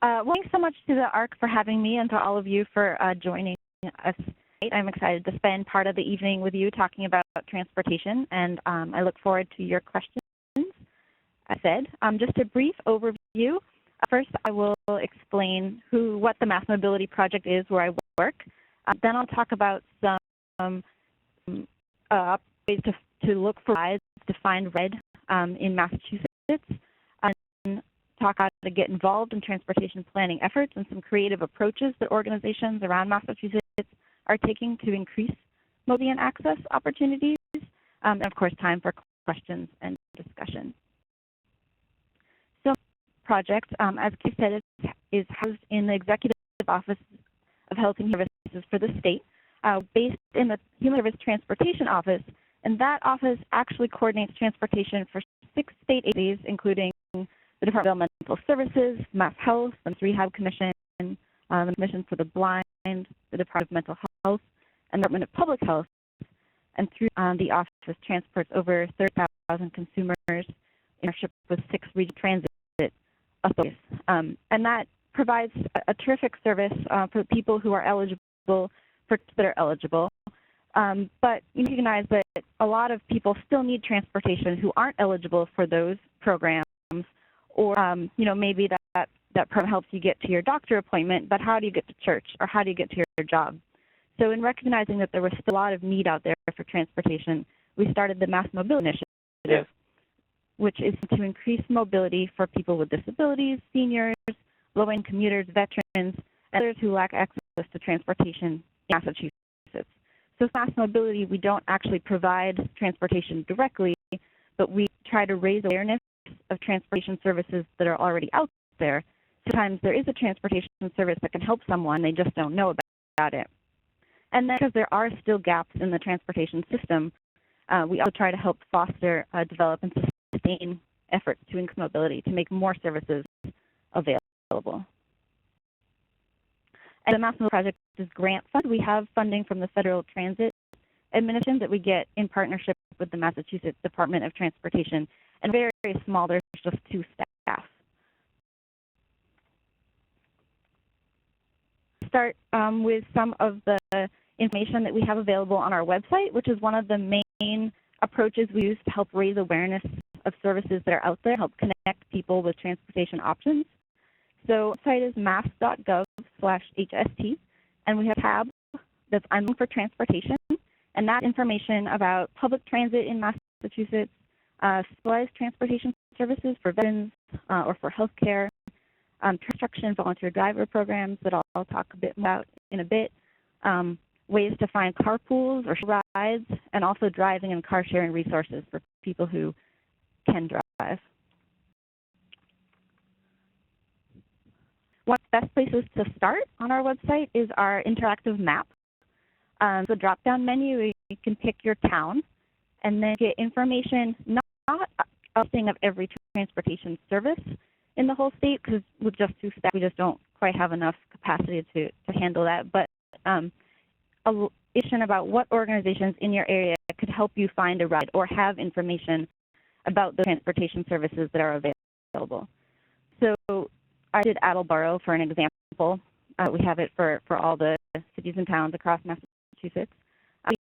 Well, thanks so much to the ARC for having me and to all of you for joining us. I'm excited to spend part of the evening with you talking about transportation, and I look forward to your questions. I said, just a brief overview. First, I will explain what the MassMobility project is where I work. Then I'll talk about some ways to look for rides to find red in Massachusetts, and talk how to get involved in transportation planning efforts and some creative approaches that organizations around Massachusetts are taking to increase mobility and access opportunities, and of course time for questions and discussion. So project, as Keith said, is housed in the Executive Office of Health and Human Services for the state, based in the Human Service Transportation Office, and that office actually coordinates transportation for 6 state agencies, including the Department of Mental Services, Mass Health, the Rehab Commission, the Commission for the Blind, the Department of Mental Health, and the Department of Public Health. And through the office transports over 30,000 consumers in partnership with 6 regional transit authorities. And that provides a terrific service for people who are eligible, but you recognize that a lot of people still need transportation who aren't eligible for those programs, or maybe that program helps you get to your doctor appointment, but how do you get to church, or how do you get to your job? So in recognizing that there was still a lot of need out there for transportation, we started the MassMobility Initiative, which is to increase mobility for people with disabilities, seniors, low-income commuters, veterans, and others who lack access to transportation in Massachusetts. So MassMobility, we don't actually provide transportation directly, but we try to raise awareness of transportation services that are already out there. Sometimes there is a transportation service that can help someone, they just don't know about it. And then because there are still gaps in the transportation system, we also try to help foster, develop, and sustain efforts to increase mobility, to make more services available. And the MassMobility project is grant funded. We have funding from the Federal Transit Administration that we get in partnership with the Massachusetts Department of Transportation. And very, very small, there's just 2 staff. Start with some of the information that we have available on our website, which is one of the main approaches we use to help raise awareness of services that are out there, help connect people with transportation options. So the site is mass.gov/HST, and we have a tab that's I'm for transportation, and that information about public transit in Massachusetts, specialized transportation services for veterans or for healthcare, construction volunteer driver programs that I'll talk a bit more about in a bit, ways to find carpools or rides, and also driving and car sharing resources for people who can drive. One of the best places to start on our website is our interactive map. The drop-down menu, you can pick your town and then get information, not a listing of every transportation service in the whole state, because with just 2 staff, we just don't quite have enough capacity to handle that, but a information about what organizations in your area could help you find a ride or have information about the transportation services that are available. So I did Attleboro for an example. We have it for all the cities and towns across Massachusetts.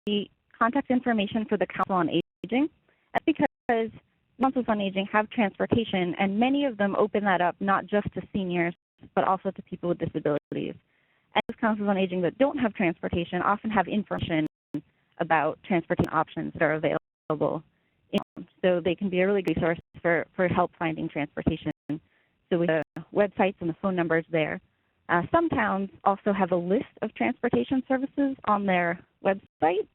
The contact information for the Council on Aging. That's because Councils on Aging have transportation, and many of them open that up not just to seniors, but also to people with disabilities. And those Councils on Aging that don't have transportation often have information about transportation options that are available. So they can be a really good resource for help finding transportation. So we have websites and the phone numbers there. Some towns also have a list of transportation services on their website.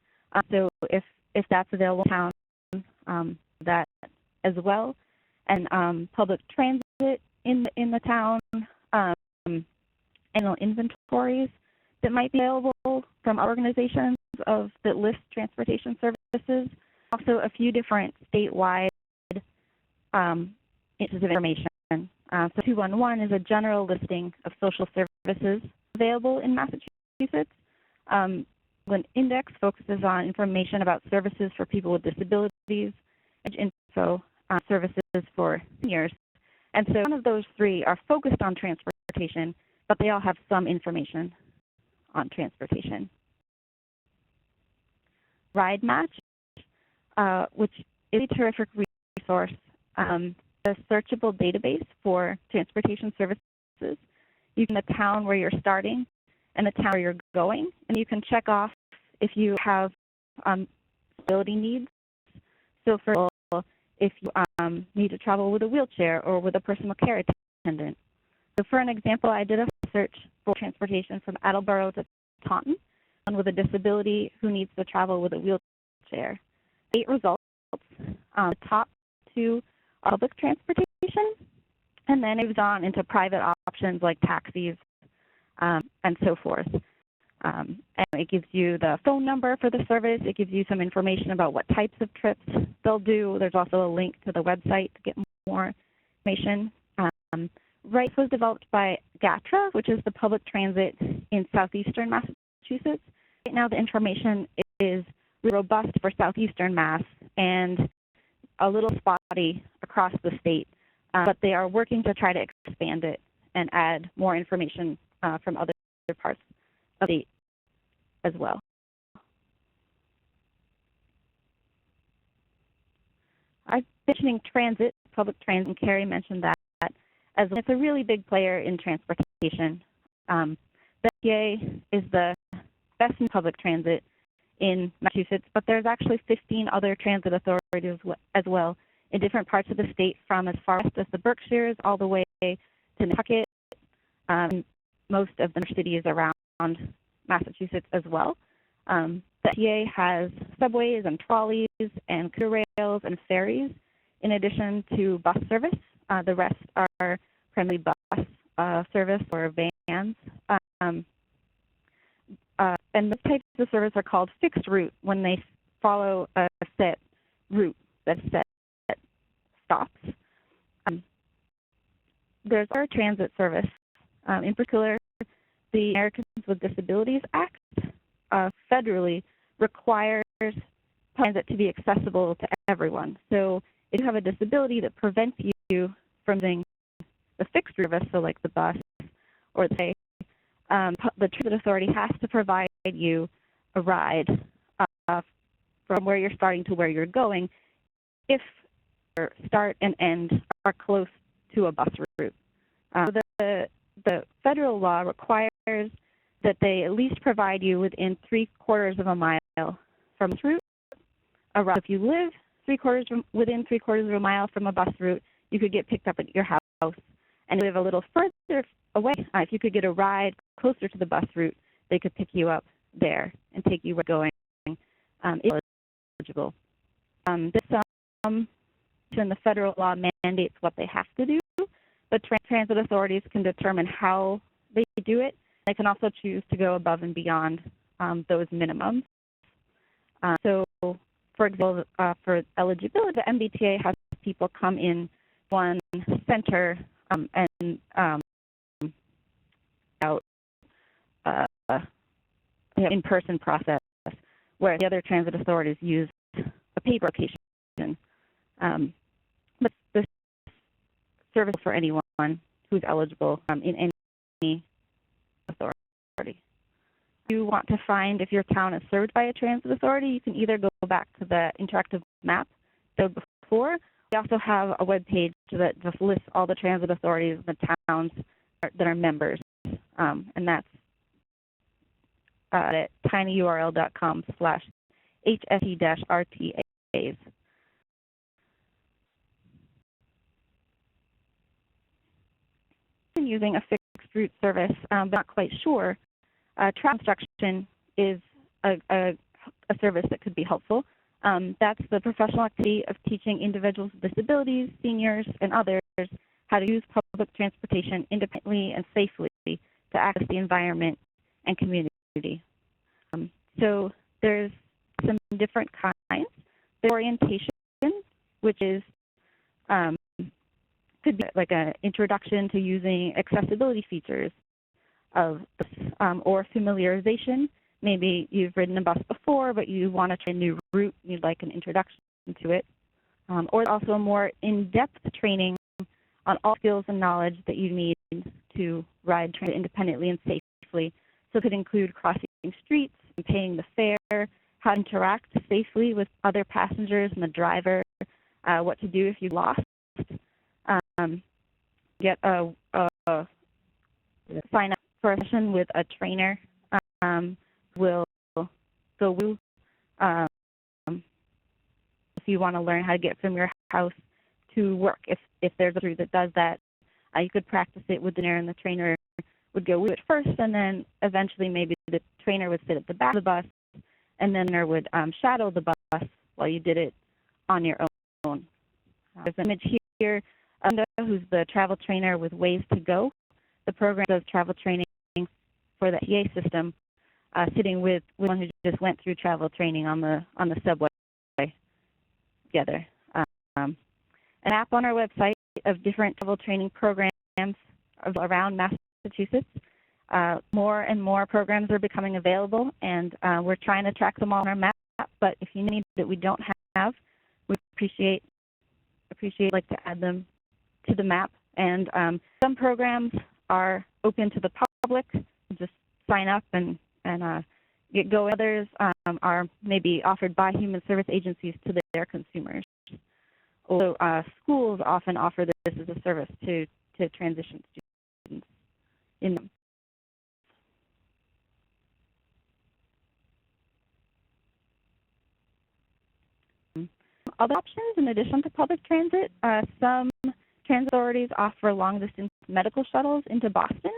So if that's available in town, that as well. And public transit in the town, annual inventories that might be available from organizations that list transportation services. Also a few different statewide pieces of information. So 211 is a general listing of social services available in Massachusetts. When Index focuses on information about services for people with disabilities, info services for seniors. And so one of those 3 are focused on transportation. transportation, but they all have some information on transportation. Ride Match, which is a terrific resource, a searchable database for transportation services. You can the town where you're starting and the town where you're going, and you can check off if you have disability needs. So for example, if you need to travel with a wheelchair or with a personal care attendant. So for an example, I did a search for transportation from Attleboro to Taunton, someone with a disability who needs to travel with a wheelchair. 8 results. The top 2 are public transportation, and then it moves on into private options like taxis and so forth. And it gives you the phone number for the service. It gives you some information about what types of trips they'll do. There's also a link to the website to get more information. RICE was developed by GATRA, which is the public transit in southeastern Massachusetts. Right now the information is really robust for southeastern Mass and a little spotty across the state, but they are working to try to expand it and add more information from other parts of the state as well. I've been mentioning transit, public transit, and Carrie mentioned that as it's a really big player in transportation. The MTA is the best in public transit in Massachusetts, but there's actually 15 other transit authorities as well in different parts of the state, from as far west as the Berkshires all the way to Nantucket, most of the cities around Massachusetts as well. The MTA has subways and trolleys and commuter rails and ferries, in addition to bus service. The rest are primarily bus service or vans. And those types of service are called fixed route when they follow a set route that set stops. There's our transit service. In particular, the Americans with Disabilities Act federally requires transit to be accessible to everyone. So if you have a disability that prevents you from using the fixed service, so like the bus or the transit authority has to provide you a ride from where you're starting to where you're going if your start and end are close to a bus route. The federal law requires that they at least provide you within 3/4 of a mile from this route. If you live within 3/4 of a mile from a bus route, you could get picked up at your house. And if you live a little further away, if you could get a ride closer to the bus route, they could pick you up there and take you where you're going. It's eligible. The federal law mandates what they have to do, but transit authorities can determine how they do it. They can also choose to go above and beyond those minimums. So, for example, for eligibility, the MBTA has people come in one center and out in-person process, whereas the other transit authorities use a paper application. But this service for anyone who's eligible in any authority. If you want to find if your town is served by a transit authority, you can either go back to the interactive map showed before. We also have a web page that just lists all the transit authorities in the towns that are members, and that's at tinyurl.com/HSE-RTAs. Using a fixed route service, but not quite sure, travel instruction is a service that could be helpful. That's the professional activity of teaching individuals with disabilities, seniors, and others how to use public transportation independently and safely to access the environment and community. So there's some different kinds. There's orientation, which is could be like an introduction to using accessibility features of or familiarization. Maybe you've ridden a bus before, but you want to try a new route, you'd like an introduction to it. Or also more in-depth training on all skills and knowledge that you need to to ride transit independently and safely. So it could include crossing streets, paying the fare, how to interact safely with other passengers and the driver, what to do if you lost, get a sign up for a session with a trainer. Will go with if you want to learn how to get from your house to work. If there's a crew that does that, you could practice it with the trainer, and the trainer would go with it first, and then eventually maybe the trainer would sit at the back of the bus, and then there would shadow the bus while you did it on your own. There's an image here of who's the travel trainer with Ways to Go. The program does travel training for the TA system, sitting with one who just went through travel training on the subway together. An app on our website of different travel training programs around Massachusetts. More and more programs are becoming available, and we're trying to track them all on our map. But if you need that we don't have, we appreciate like to add them to the map. And some programs are open to the public. Just sign up and get going. Others are maybe offered by human service agencies to their consumers. Also, schools often offer this as a service to transition students in them. Other options in addition to public transit, some transit authorities offer long-distance medical shuttles into Boston.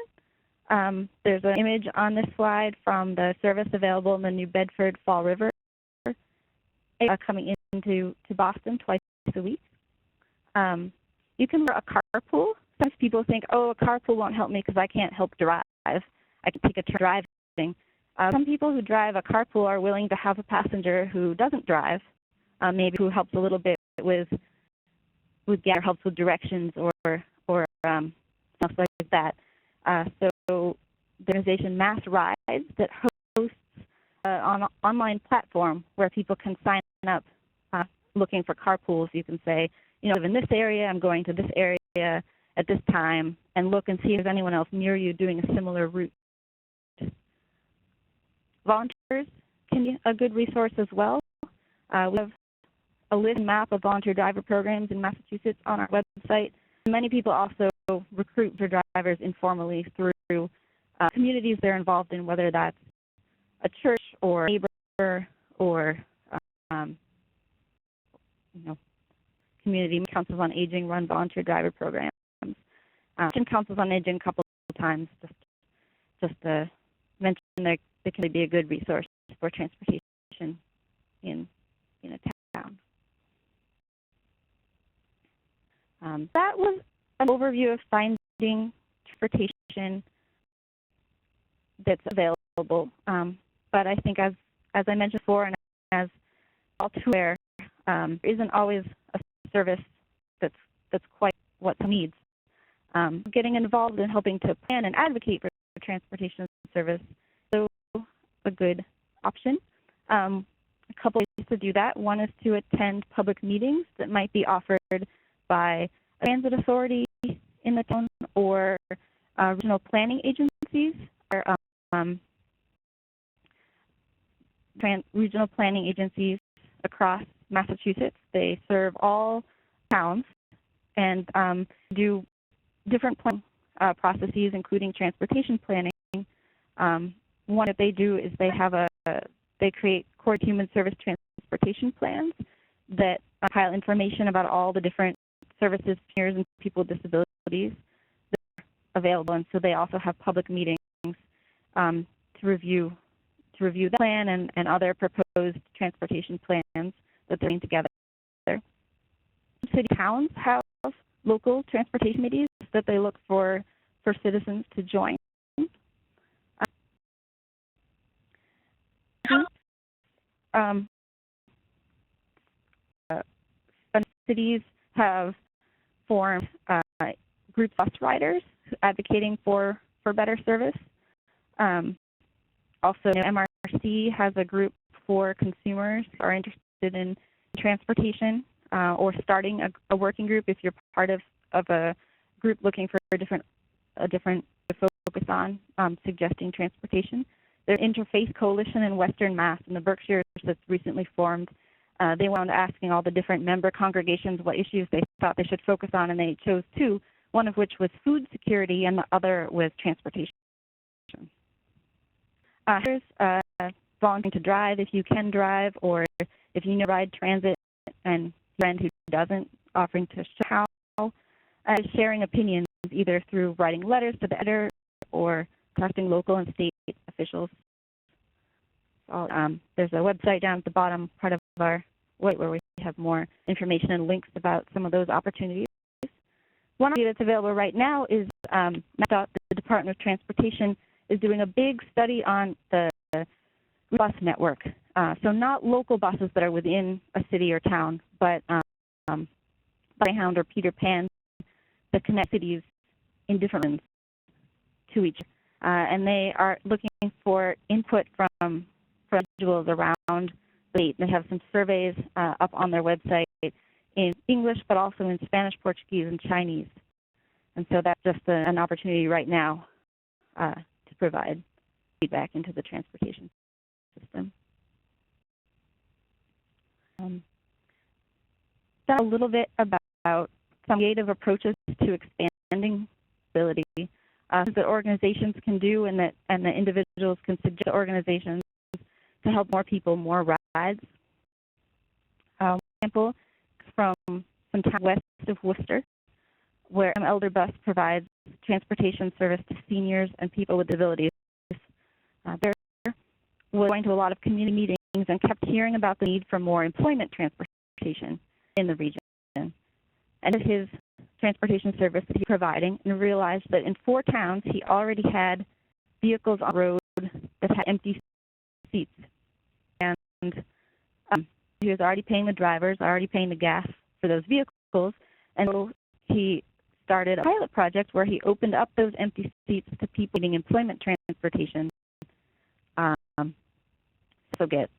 There's an image on this slide from the service available in the New Bedford Fall River, coming into Boston twice a week. You can wear a carpool. Sometimes people think, oh, a carpool won't help me because I can't help drive. I can take a turn driving. Some people who drive a carpool are willing to have a passenger who doesn't drive, maybe who helps a little bit with helps with directions or stuff like that. So the organization Mass Rides that hosts an online platform where people can sign up looking for carpools. You can say, I live in this area, I'm going to this area at this time, and look and see if there's anyone else near you doing a similar route. Volunteers can be a good resource as well. We have a list and map of volunteer driver programs in Massachusetts on our website. Many people also recruit for drivers informally through communities they're involved in, whether that's a church or a neighbor or community councils on aging run volunteer driver programs. Councils on aging a couple of times just to mention they can be a good resource for transportation in a town. That was an overview of finding transportation that's available. But I think as I mentioned before, and as all too aware, there isn't always a service that's quite what some needs. Getting involved in helping to plan and advocate for transportation service is a good option. A couple ways to do that. One is to attend public meetings that might be offered by a transit authority in the town or regional planning agencies. Regional planning agencies across Massachusetts. They serve all towns and do different processes, including transportation planning. One that they do is they create core human service transportation plans that compile information about all the different services, peers, and people with disabilities that are available. And so they also have public meetings to review the plan and other proposed transportation plans that they're putting together. City towns have local transportation committees that they look for citizens to join. Cities have formed group bus riders advocating for better service. Also, MRC has a group for consumers who are interested in transportation or starting a working group if you're part of a group looking for different a different focus on suggesting transportation. There's an interfaith coalition in Western Mass in the Berkshires that's recently formed. They went on asking all the different member congregations what issues they thought they should focus on, and they chose two, one of which was food security and the other was transportation. Here's volunteering to drive if you can drive, or if you know ride transit and a friend who doesn't, offering to show how, sharing opinions either through writing letters to the editor or contacting local and state officials. So, there's a website down at the bottom part of our website where we have more information and links about some of those opportunities. One idea that's available right now is the Department of Transportation is doing a big study on the bus network. So not local buses that are within a city or town, but Greyhound or Peter Pan that connect cities in different lanes to each other. And they are looking for input from individuals around the state. They have some surveys up on their website in English, but also in Spanish, Portuguese, and Chinese. And so that's just an opportunity right now to provide feedback into the transportation system. Talk a little bit about some creative approaches to expanding mobility that organizations can do, and the individuals can suggest to organizations to help more people, more rides. For example, from some town west of Worcester, where Elder Bus provides transportation service to seniors and people with disabilities. There was going to a lot of community meetings and kept hearing about the need for more employment transportation in the region. And his transportation service that he's providing, and realized that in 4 towns he already had vehicles on the road that had empty seats. And he was already paying the drivers, already paying the gas for those vehicles, and so he started a pilot project where he opened up those empty seats to people needing employment transportation, so get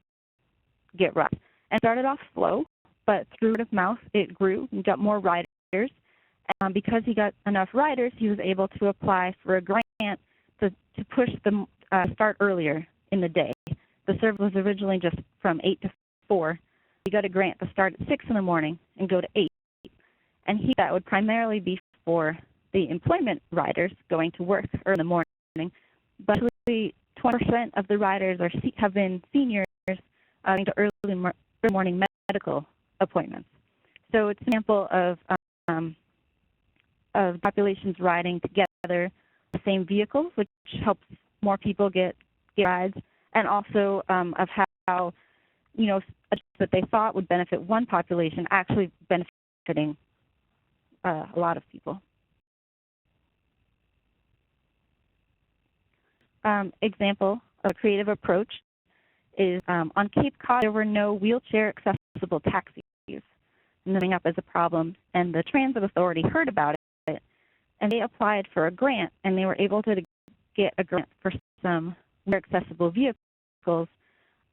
rides. And started off slow, but through word of mouth, it grew and got more riders. Because he got enough riders, he was able to apply for a grant to push the start earlier in the day. The service was originally just from 8 to 4. He got a grant to start at 6 in the morning and go to 8. And that would primarily be for the employment riders going to work early in the morning. But 20% of the riders have been seniors going to early morning medical appointments. So it's an example of populations riding together the same vehicles, which helps more people get rides, and also of how that they thought would benefit one population actually benefiting a lot of people. Example of a creative approach is on Cape Cod, there were no wheelchair accessible taxis coming up as a problem, and the Transit Authority heard about it, and they applied for a grant, and they were able to get a grant for some more accessible vehicles,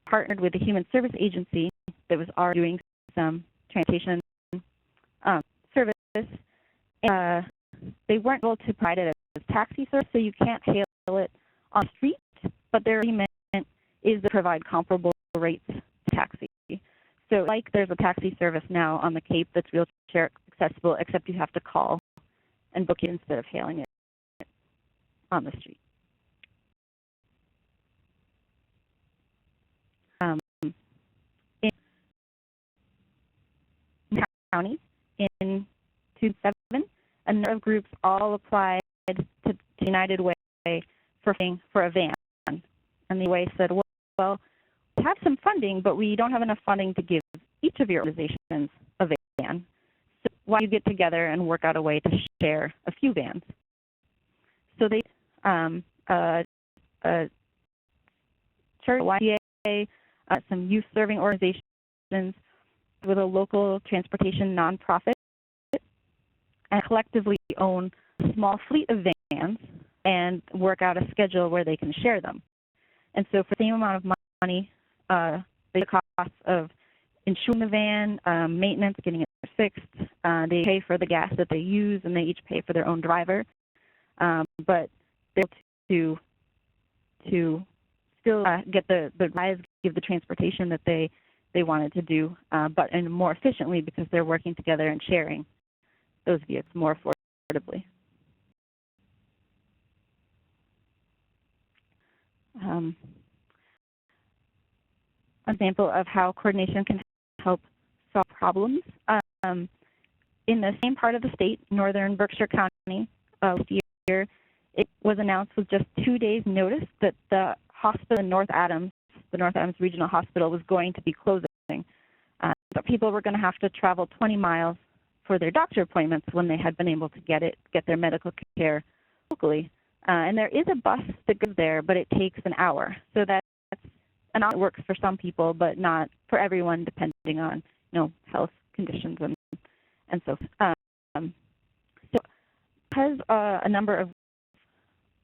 partnered with the Human Service Agency that was already doing some transportation service. They weren't able to provide it as taxi service, so you can't hail it on the street, but their agreement is to provide comparable rates to taxi. So like there's a taxi service now on the Cape that's wheelchair accessible, except you have to call and book it instead of hailing it on the street. In county in 2007, a number of groups all applied to United Way for a van. And the Way said, well, we have some funding, but we don't have enough funding to give each of your organizations a van. So why don't you get together and work out a way to share a few vans? So they church, YMCA, some youth-serving organizations with a local transportation nonprofit, and collectively own a small fleet of vans and work out a schedule where they can share them. And so for the same amount of money, the cost of insuring the van, maintenance, getting it fixed, they pay for the gas that they use, and they each pay for their own driver. but they're able to still get the rides, give the transportation that they wanted to do, but and more efficiently because they're working together and sharing those vehicles more affordably. An example of how coordination can help solve problems. In the same part of the state, northern Berkshire County, last year, it was announced with just 2 days' notice that the hospital in North Adams, the North Adams Regional Hospital, was going to be closing. So people were going to have to travel 20 miles for their doctor appointments when they had been able to get their medical care locally. And there is a bus that goes there, but it takes an hour. So that's an hour that works for some people, but not for everyone, depending on health conditions and so. So because a number of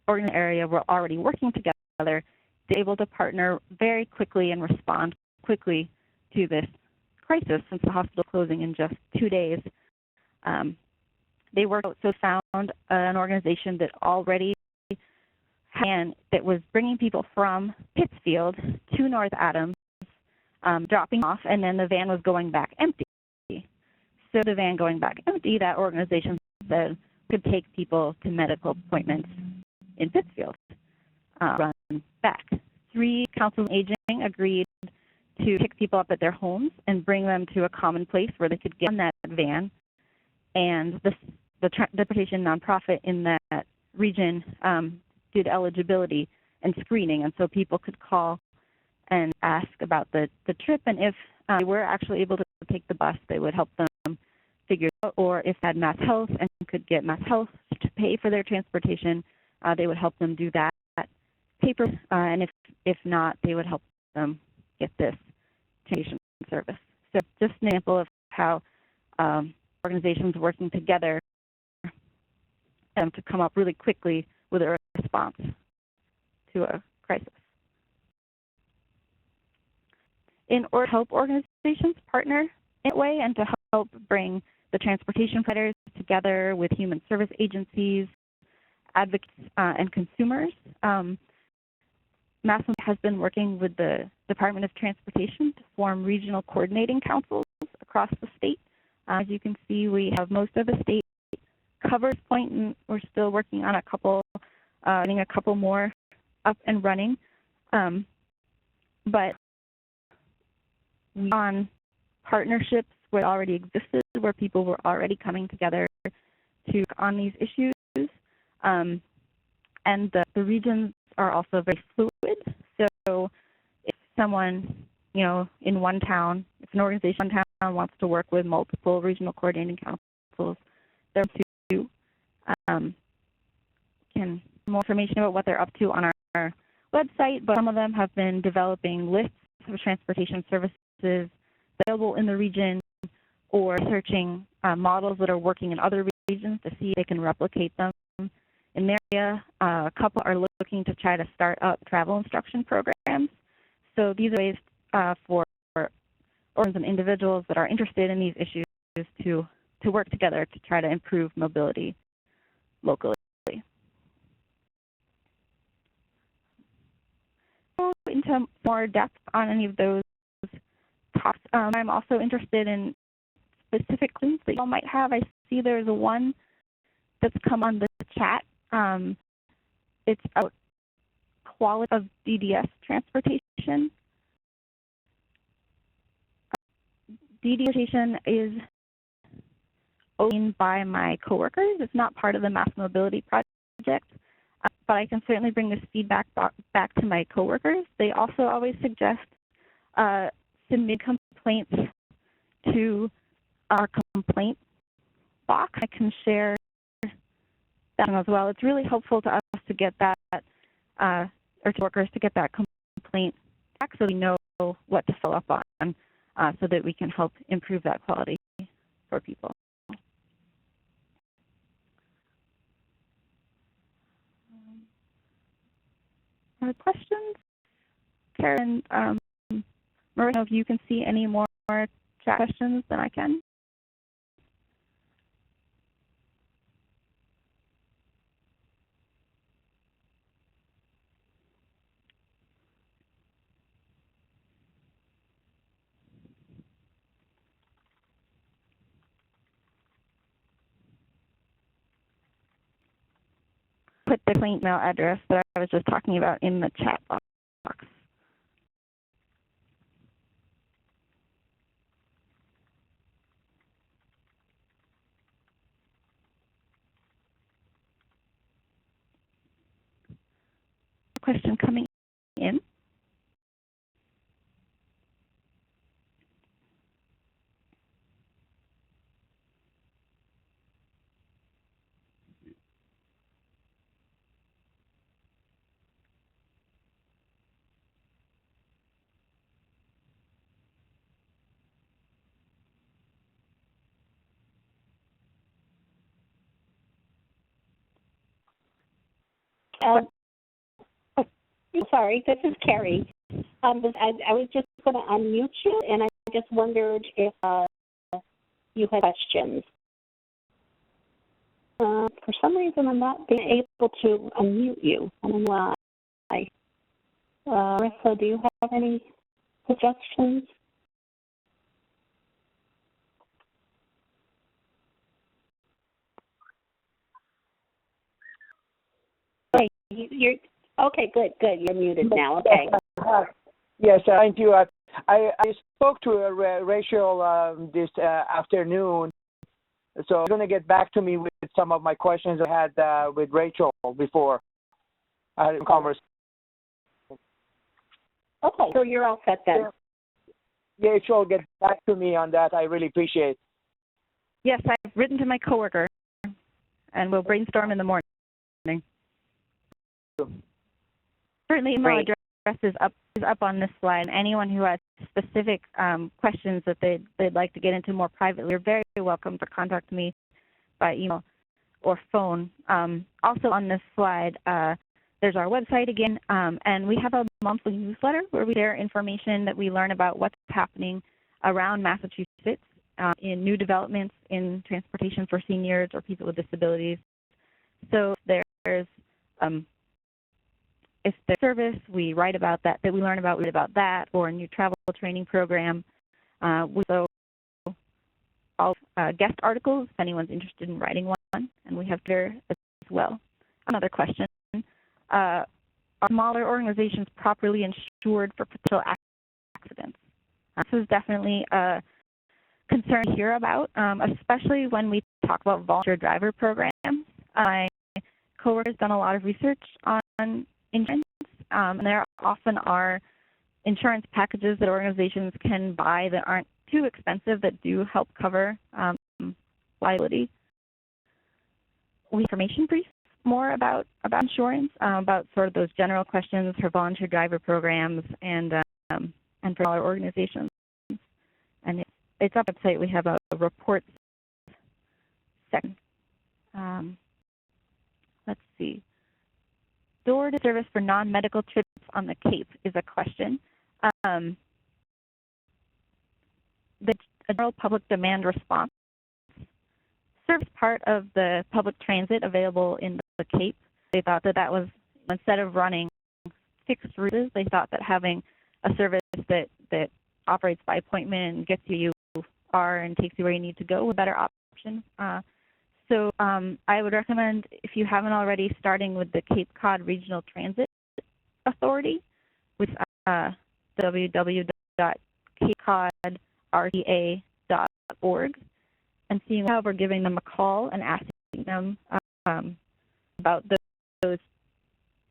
organizations in the area were already working together, they're able to partner very quickly and respond quickly to this crisis since the hospital closing in just 2 days. They worked out, so found an organization that already that was bringing people from Pittsfield to North Adams, dropping off, and then the van was going back empty. So the van going back empty, that organization said could take people to medical appointments in Pittsfield, run back. 3 councils on aging agreed to pick people up at their homes and bring them to a common place where they could get on that van. And the transportation nonprofit in that region did eligibility and screening, and so people could call and ask about the trip, and if they were actually able to take the bus, they would help them figure it out, or if they had Mass Health and could get Mass Health to pay for their transportation, they would help them do that paper, and if not, they would help them get this transportation service. So just an example of how organizations working together to come up really quickly with a response to a crisis. In order to help organizations partner in that way and to help bring the transportation providers together with human service agencies, advocates, and consumers, MassMobility has been working with the Department of Transportation to form regional coordinating councils across the state. As you can see, we have most of the state covered at this point, and we're still working on getting a couple more up and running. But on partnerships where already existed, where people were already coming together to work on these issues. And the regions are also very fluid. So if someone, in one town, if an organization in one town wants to work with multiple regional coordinating councils, they're to can more information about what they're up to on our website, but some of them have been developing lists of transportation services available in the region or searching models that are working in other regions to see if they can replicate them in their area. A couple are looking to try to start up travel instruction programs. So these are ways for organizations and individuals that are interested in these issues to work together to try to improve mobility locally. Into more depth on any of those talks, I'm also interested in specific clues that you all might have. I see there's one that's come on the chat. It's about quality of DDS transportation. DDS is owned by my coworkers. It's not part of the MassMobility project, but I can certainly bring this feedback back to my coworkers. They also always suggest submit complaints to our complaint box. I can share that as well. It's really helpful to us to get that, or to workers to get that complaint back so we know what to follow up on, so that we can help improve that quality for people. Other questions? Karen, Marissa, if you can see any more chat questions than I can. put the email address that I was just talking about in the chat box. Question coming in. Sorry, this is Carrie. I was just going to unmute you, and I just wondered if you had questions. For some reason, I'm not being able to unmute you. I don't know why. Marissa, do you have any suggestions? Okay, you're okay. Good. You're muted now. Okay. Yes, thank you. I spoke to Rachel this afternoon, so I'm going to get back to me with some of my questions I had with Rachel before I had a conversation. Okay, so you're all set then. Yeah, she'll get back to me on that. I really appreciate it. Yes, I've written to my coworker, and we'll brainstorm in the morning. Certainly, email address is up on this slide. And anyone who has specific questions that they'd like to get into more privately, you're very welcome to contact me by email or phone. Also on this slide, there's our website again, and we have a monthly newsletter where we share information that we learn about what's happening around Massachusetts in new developments in transportation for seniors or people with disabilities. So there's if there's service, we write about that, we learn about that, or a new travel training program. We also all guest articles if anyone's interested in writing one, and we have Twitter as well. Another question. Are smaller organizations properly insured for potential accidents? This is definitely a concern to hear about, especially when we talk about volunteer driver programs. My coworker has done a lot of research on insurance, and there often are insurance packages that organizations can buy that aren't too expensive that do help cover liability. We information brief more about insurance, about sort of those general questions for volunteer driver programs and for smaller organizations. And it's up on the website. We have a reports section. Let's see. Door to service for non-medical trips on the Cape is a question. The general public demand response serves part of the public transit available in the Cape. They thought that was, instead of running fixed routes, they thought that having a service that operates by appointment and gets you are and takes you where you need to go was a better option. So I would recommend, if you haven't already, starting with the Cape Cod Regional Transit Authority, with www.capecodrta.org, and seeing how we're giving them a call and asking them about those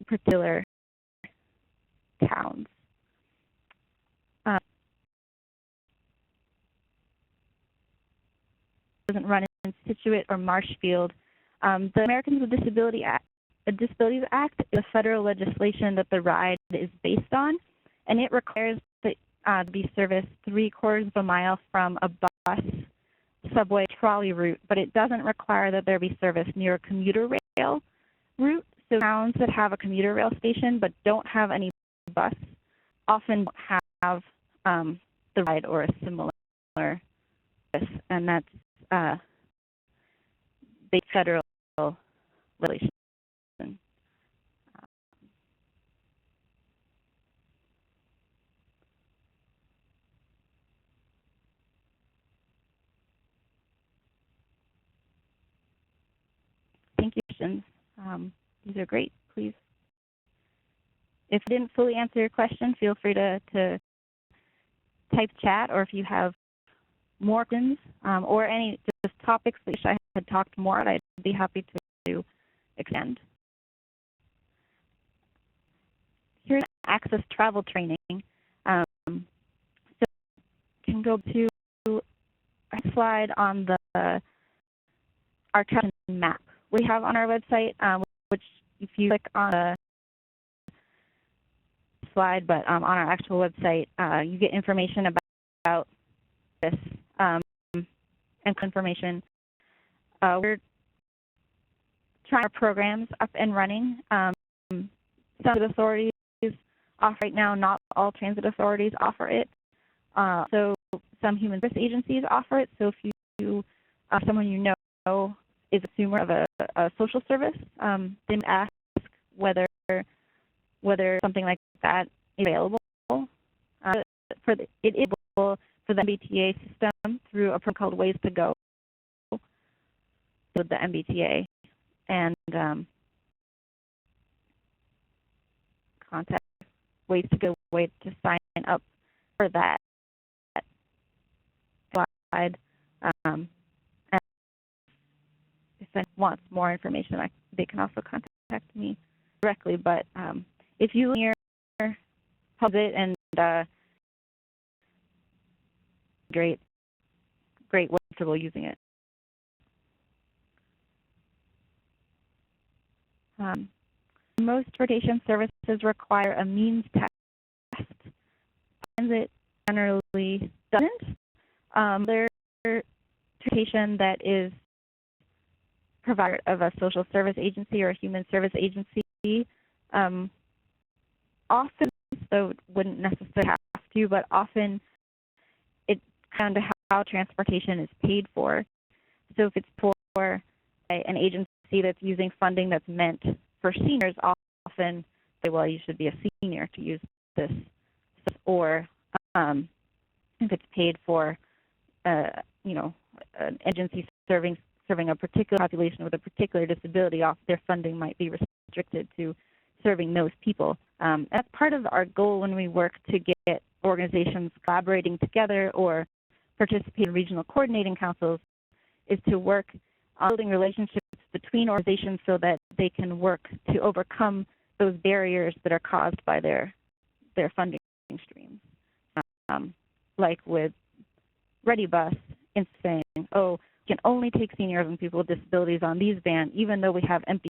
particular towns. Doesn't run in Situate or Marshfield. The Americans with Disabilities Act is a federal legislation that the ride is based on, and it requires that to be serviced 3/4 of a mile from a bus, subway, trolley route, but it doesn't require that there be service near a commuter rail route. So towns that have a commuter rail station but don't have any bus often don't have the ride or a similar service, and that's the federal regulation. Thank you, questions. These are great. Please, if I didn't fully answer your question, feel free to type chat, or if you have more questions or any just topics that I had talked more about, I'd be happy to extend. Here's access travel training. So you can go to a slide on our travel map we have on our website, which if you click on the slide, but on our actual website, you get information about this and information. We're trying our programs up and running. Some authorities offer right now, not all transit authorities offer it. So some human service agencies offer it. So if you someone you know is a consumer of a social service, they might ask whether something like that is available. It is available for the MBTA system through a program called Ways to Go with the MBTA, and contact Ways to Go, way to sign up for that slide. And if anyone wants more information, they can also contact me directly. But if you hear it, and great comfortable using it. Most transportation services require a means test. Transit generally doesn't. Their transportation that is provided of a social service agency or a human service agency, often, so it wouldn't necessarily have to, but often it comes down to how transportation is paid for. So if it's for an agency that's using funding that's meant for seniors, often say, well, you should be a senior to use this. Or if it's paid for, an agency serving a particular population with a particular disability, their funding might be restricted to serving those people. That's part of our goal when we work to get organizations collaborating together or participate in regional coordinating councils, is to work on building relationships between organizations so that they can work to overcome those barriers that are caused by their funding streams. Like with ReadyBus, in saying, oh, we can only take seniors and people with disabilities on these vans, even though we have empty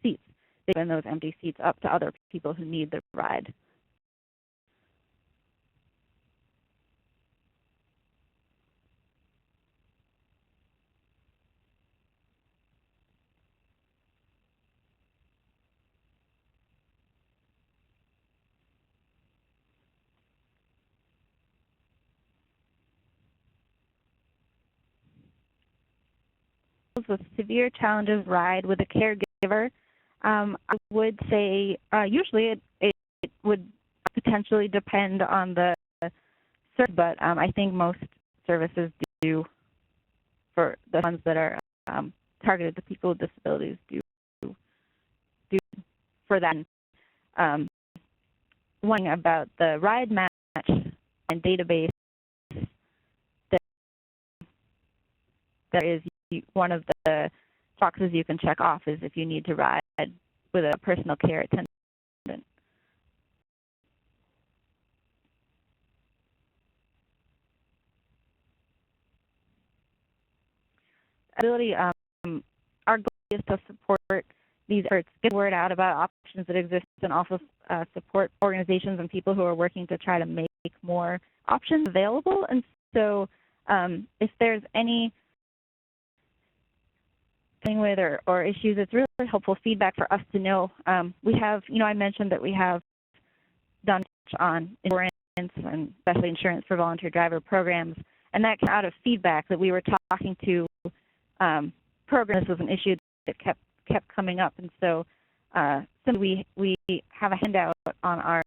seats. They open those empty seats up to other people who need the ride. With severe challenges ride with a caregiver, I would say usually it would potentially depend on the service, but I think most services do, for the ones that are targeted to people with disabilities, do for that. One thing about the ride match and database, there is one of the boxes you can check off is if you need to ride with a personal care attendant. Ability, our goal is to support these efforts, get the word out about options that exist, and also support organizations and people who are working to try to make more options available. And so if there's any with or issues, it's really helpful feedback for us to know. We have, I mentioned that we have done on insurance, and especially insurance for volunteer driver programs, and that came out of feedback that we were talking to programs. This was an issue that kept coming up, and so we have a handout on our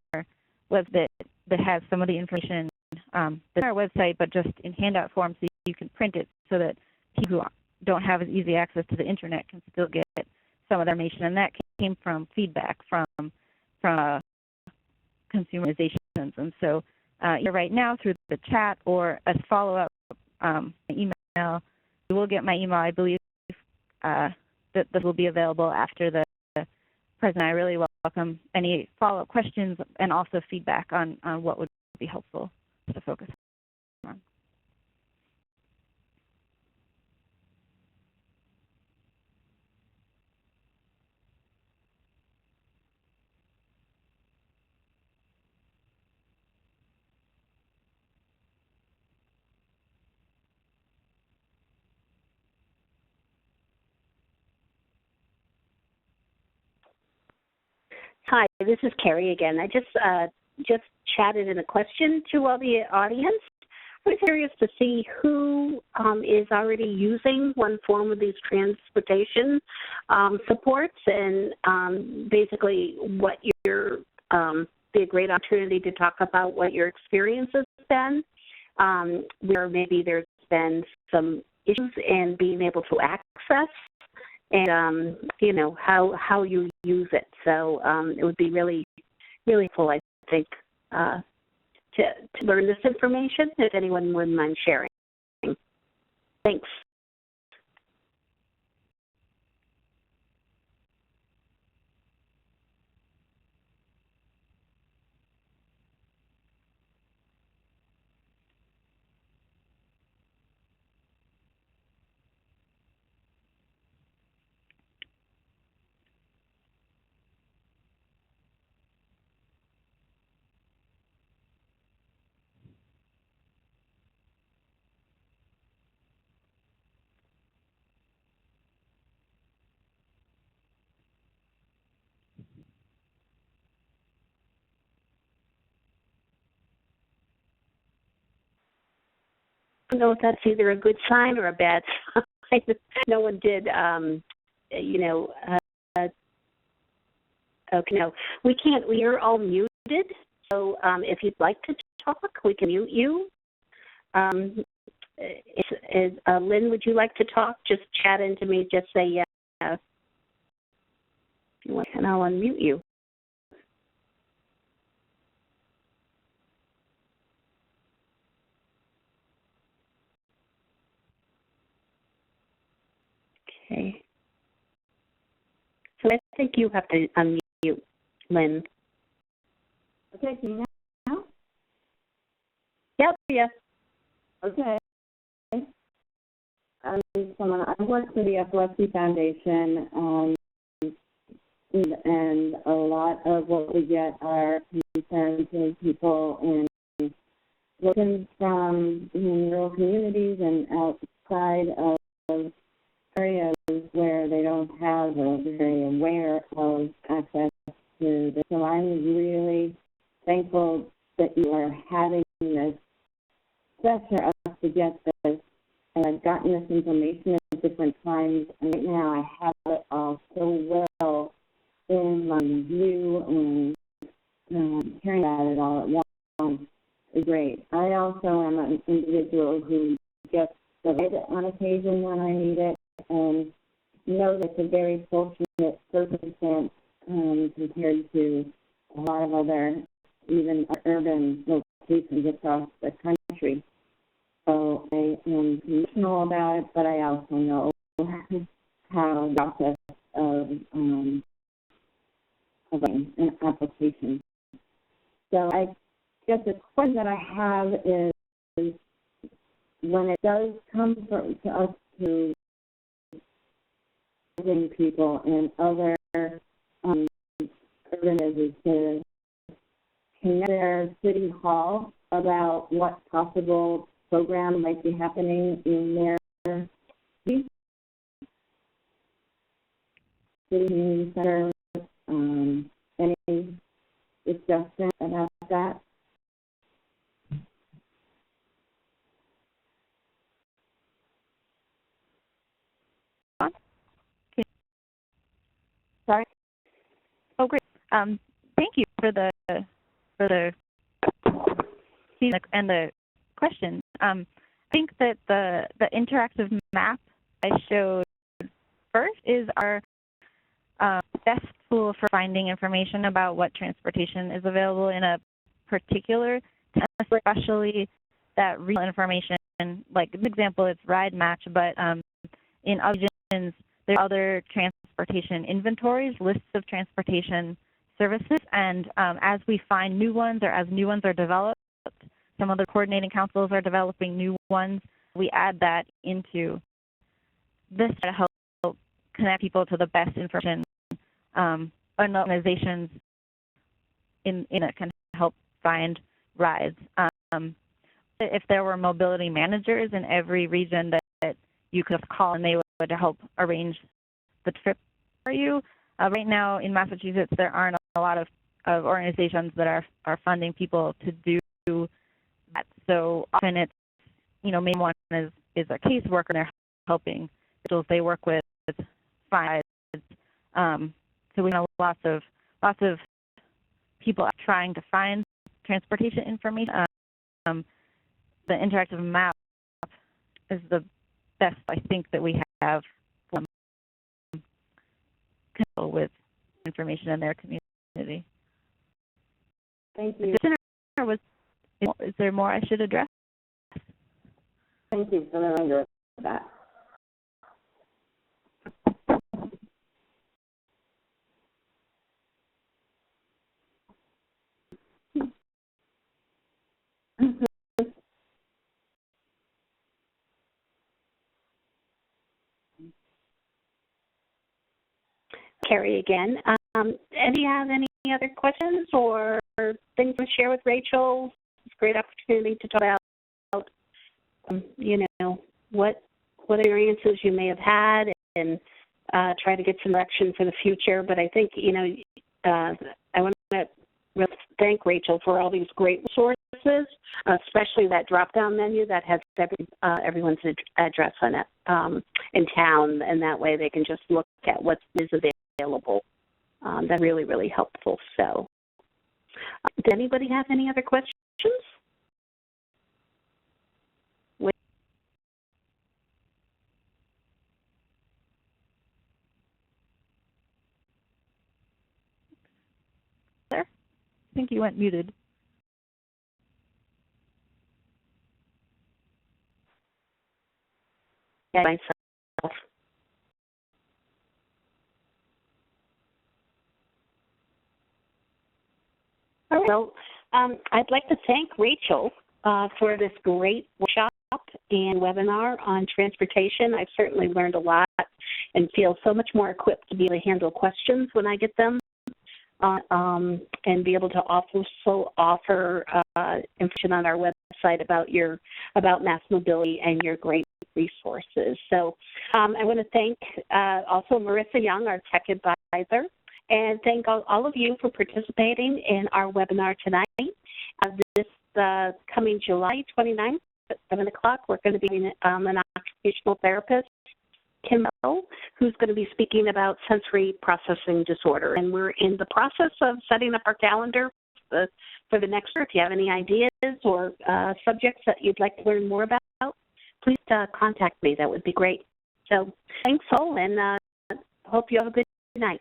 web that has some of the information that's on our website, but just in handout form, so you can print it so that people who don't have as easy access to the internet can still get some of the information, and that came from feedback from consumer organizations. And so either right now through the chat or as follow-up email, you will get my email. I believe that this will be available after the presentation. I really welcome any follow-up questions and also feedback on what would be helpful to focus on. Hi, this is Carrie again. I just chatted in a question to all the audience. I was curious to see who is already using one form of these transportation supports, and basically what your be a great opportunity to talk about what your experience has been, where maybe there's been some issues in being able to access, and you know, how you use it. So it would be really helpful, I think, to learn this information, if anyone wouldn't mind sharing. Thanks. I don't know if that's either a good sign or a bad sign. No one did, you know, okay, no, we can't, we are all muted. So if you'd like to talk, we can mute you. Lynn, would you like to talk? Just chat into me, just say yes. If you want, and I'll unmute you. Okay. So I think you have to unmute, Lynn. Okay, can you hear me now? Yep, yes. Okay. I work for the Epilepsy Foundation, and a lot of what we get are concerns of people in looking from rural communities and outside of areas where they don't have or are very aware of access to this. So I'm really thankful that you are having this best for us to get this. And I've gotten this information at different times, and right now I have it all so well in my view, and hearing about it all at once is great. I also am an individual who gets the right on occasion when I need it, and know that it's a very fortunate circumstance compared to a lot of other, even urban locations across the country. So I am emotional about it, but I also know how the process of an application. So I guess the question that I have is when it does come to us to people in other urban areas to connect their city hall about what possible program might be happening in their city community center. Any discussion about that? Sorry. Oh, great. Thank you for the feedback and the question. I think that the interactive map I showed first is our best tool for finding information about what transportation is available in a particular town, especially that regional information. Like an example, it's Ride Match, but in other regions, there are other transportation inventories, lists of transportation services, and as we find new ones or as new ones are developed, some other coordinating councils are developing new ones, we add that into this to help connect people to the best information and organizations in it can help find rides. If there were mobility managers in every region that you could call and they would help arrange the trip for you. Right now in Massachusetts, there aren't a lot of organizations that are funding people to do that. So often it's, main one is a caseworker, and they're helping individuals they work with find rides. So we know lots of people are trying to find transportation information. The interactive map is the best, I think, that we have with information in their community. Thank you. Is there more I should address? Thank you for the reminder of that. Carrie again. Do you have any other questions or things to share with Rachel? It's a great opportunity to talk about, what experiences you may have had and try to get some direction for the future. But I think, I want to really thank Rachel for all these great resources, especially that drop-down menu that has everyone's address on it in town, and that way they can just look at what is available. That's really, really helpful. So, does anybody have any other questions? I think you went muted. Yeah, myself. All right. Well, I'd like to thank Rachel for this great workshop and webinar on transportation. I've certainly learned a lot and feel so much more equipped to be able to handle questions when I get them. And be able to also offer information on our website about MassMobility and your great resources. So I want to thank also Marissa Young, our tech advisor, and thank all of you for participating in our webinar tonight. This coming July 29th at 7 o'clock, we're going to be having an occupational therapist, Kim Bell, who's going to be speaking about sensory processing disorder. And we're in the process of setting up our calendar for the next year. If you have any ideas or subjects that you'd like to learn more about, please contact me. That would be great. So thanks all, and hope you have a good night.